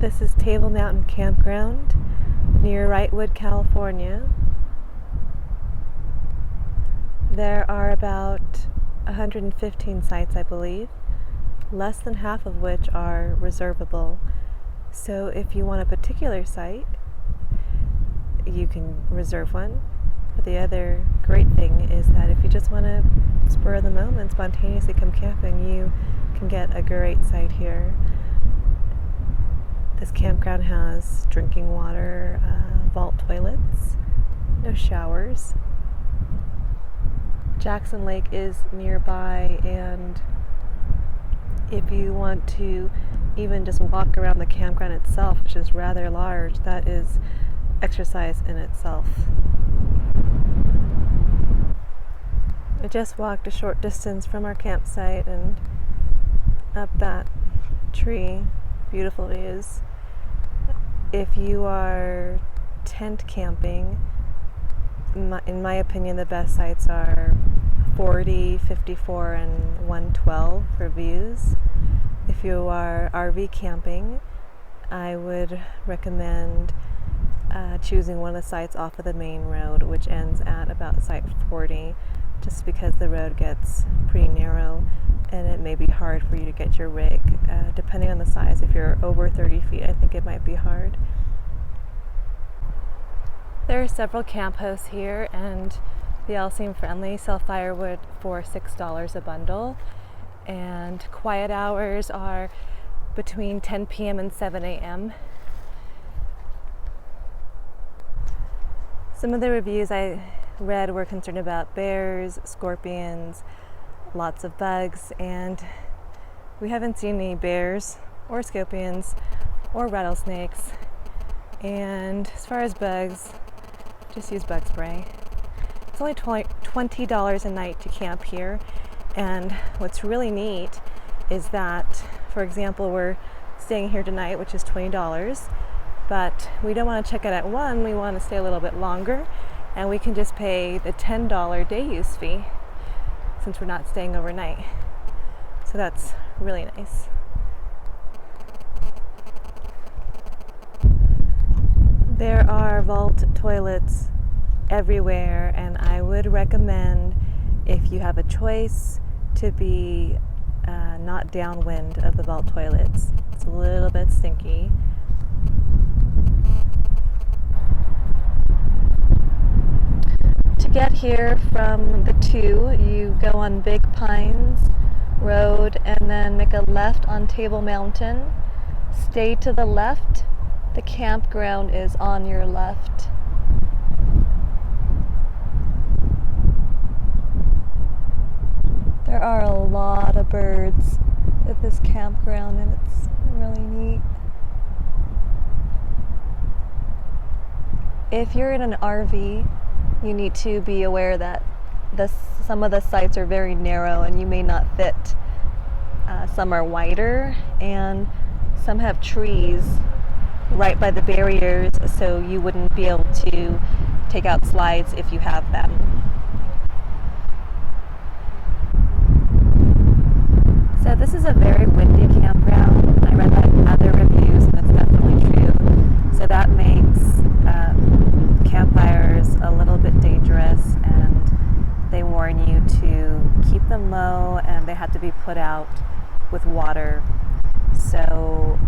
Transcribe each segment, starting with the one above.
This is Table Mountain Campground near Wrightwood, California. There are about 115 sites, I believe, less than half of which are reservable. So if you want a particular site, you can reserve one. But the other great thing is that if you just want to spur of the moment, spontaneously come camping, you can get a great site here. This campground has drinking water, vault toilets, no showers. Jackson Lake is nearby, and if you want to even just walk around the campground itself, which is rather large, that is exercise in itself. I just walked a short distance from our campsite and up that tree. Beautiful views. If you are tent camping, in my opinion, the best sites are 40, 54, and 112 for views. If you are RV camping, I would recommend choosing one of the sites off of the main road, which ends at about site 40, just because the road gets pretty narrow and it may be hard for you to get your rig, depending on the size. If you're over 30 feet, I think it might be hard. There are several camp hosts here, and they all seem friendly. Sell firewood for $6 a bundle, and quiet hours are between 10 p.m. and 7 a.m. Some of the reviews I read were concerned about bears, scorpions, lots of bugs, and we haven't seen any bears or scorpions or rattlesnakes. And as far as bugs, just use bug spray. It's only $20 a night to camp here, and what's really neat is that, for example, we're staying here tonight, which is $20, but we don't want to check out at 1, we want to stay a little bit longer, and we can just pay the $10 day use fee since we're not staying overnight. So that's really nice. There are vault toilets everywhere, and I would recommend, if you have a choice, to be not downwind of the vault toilets. It's a little bit stinky. To get here from the 2, you go on Big Pines Road and then make a left on Table Mountain. Stay to the left. The campground is on your left. There are a lot of birds at this campground, and it's really neat. If you're in an RV, you need to be aware that some of the sites are very narrow and you may not fit. Some are wider, and some have trees right by the barriers, so you wouldn't be able to take out slides if you have them. So this is a very windy campground. I read that in other reviews, and it's definitely true. So that makes campfires a little bit dangerous, and they warn you to keep them low, and they have to be put out with water. So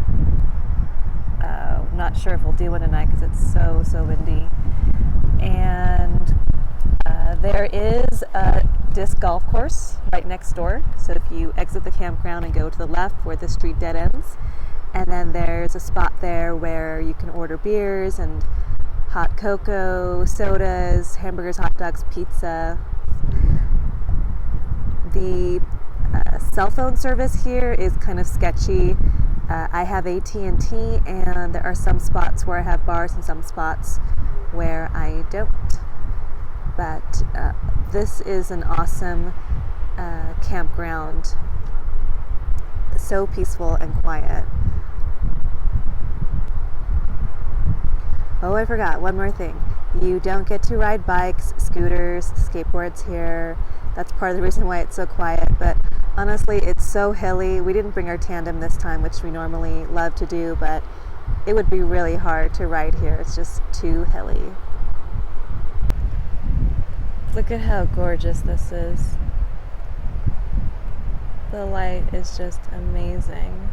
I'm not sure if we'll do one tonight because it's so windy. And there is a disc golf course right next door. So if you exit the campground and go to the left where the street dead ends, and then there's a spot there where you can order beers and hot cocoa, sodas, hamburgers, hot dogs, pizza. The cell phone service here is kind of sketchy. I have AT&T, and there are some spots where I have bars and some spots where I don't. But this is an awesome campground. So peaceful and quiet. Oh, I forgot one more thing. You don't get to ride bikes, scooters, skateboards here. That's part of the reason why it's so quiet, but honestly, it's so hilly. We didn't bring our tandem this time, which we normally love to do, but it would be really hard to ride here. It's just too hilly. Look at how gorgeous this is. The light is just amazing.